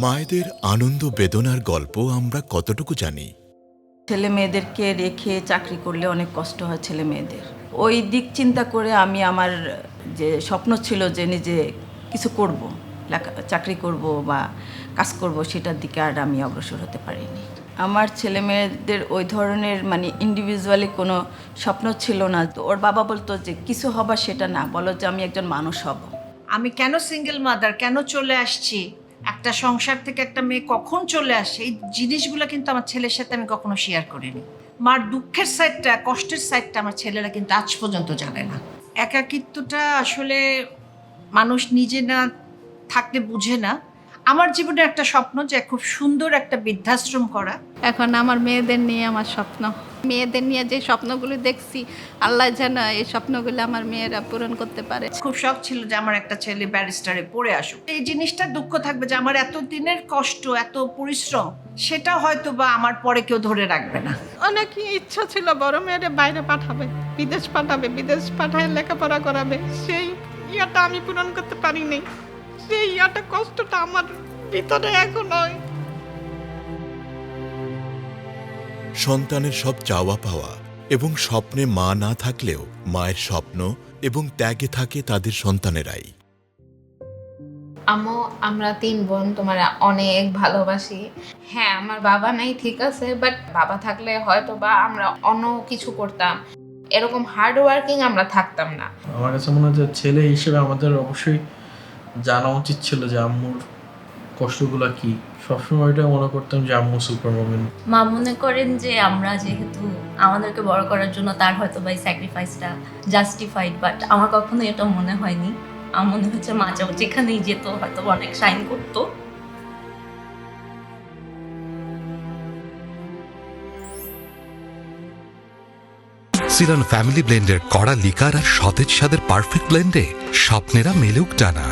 মায়েদের আনন্দ বেদনার গল্প আমরা কতটুকু জানি? ছেলে মেয়েদেরকে রেখে চাকরি করলে অনেক কষ্ট হয় ছেলে মেয়েদের। ওই দিক চিন্তা করে আমি আমার যে স্বপ্ন ছিল যে নিজে কিছু করব, চাকরি করব বা কাজ করব, সেটার দিকে আর আমি অগ্রসর হতে পারিনি। আমার ছেলে মেয়েদের ওই ধরনের মানে ইন্ডিভিজুয়ালি কোনো স্বপ্ন ছিল না। তো ওর বাবা বলতো যে কিছু হবার সেটা না, বলো যে আমি একজন মানুষ হব। আমি কেন সিঙ্গেল মাদার, কেন চলে আসছি, একটা সংসার থেকে একটা মেয়ে কখন চলে আসে, এই জিনিসগুলো কিন্তু আমার ছেলের সাথে আমি কখনো শেয়ার করিনি। মার দুঃখের সাইডটা, কষ্টের সাইডটা আমার ছেলেরা কিন্তু আজ পর্যন্ত জানে না। একাকিত্বটা আসলে মানুষ নিজে না থাকলে বুঝে না। আমার জীবনে একটা স্বপ্ন যে খুব সুন্দর একটা বৃদ্ধাশ্রম করা। এখন আমার মেয়েদের নিয়ে আমার স্বপ্ন, মেয়েদের নিয়ে যে স্বপ্নগুলো দেখছি, আল্লাহ যেন এই স্বপ্নগুলো আমার মেয়েরা পূরণ করতে পারে। খুব শখ ছিল যে আমার একটা ছেলে ব্যারিস্টারে পড়ে আসুক। এই জিনিসটা দুঃখ থাকবে যে আমার এত দিনের কষ্ট, এত পরিশ্রম, সেটা হয়তো বা আমার পরে কেউ ধরে রাখবে না। অনেক ইচ্ছা ছিল বড় মেয়েরা বাইরে পাঠাবে, বিদেশ পাঠায় লেখাপড়া করাবে, সেই ইয়াটা আমি পূরণ করতে পারিনি। সেই ইয়াটা কষ্টটা আমার ভিতরে এখনো। সন্তানের সব চাওয়া পাওয়া এবং স্বপ্নে মা না থাকলেও মায়ের স্বপ্ন এবং ত্যাগে থাকে তাদের সন্তানেরাই। আম্মু, আমরা 3 বোন তোমার অনেক ভালোবাসি। হ্যাঁ, আমার বাবা নাই ঠিক আছে, বাট বাবা থাকলে হয়তো বা আমরা অন্য কিছু করতাম, এরকম হার্ড ওয়ার্কিং আমরা থাকতাম না। আমার কাছে মনে হয় যে ছেলে হিসেবে আমাদের অবশ্যই জানা উচিত ছিল যে আম্মুর কষ্টগুলো কি। সবসময় এটা মনে করতাম যে আম্মু সুপার মোমেন্ট। মা মনে করেন যে আমরা যেহেতু আমাদেরকে বড় করার জন্য তার হয়তো বা এই স্যাক্রিফাইসটা জাস্টিফাইড, বাট আমার কখনো এটা মনে হয়নি। আমার মনে হচ্ছে মা যেখানেই যেত হয়তো অনেক শাইন করতো। সিলন ফ্যামিলি ব্লেন্ডের কড়া লিকার আর সতেজ স্বাদের পারফেক্ট ব্লেন্ডে স্বপ্নেরা মেলুক টানা।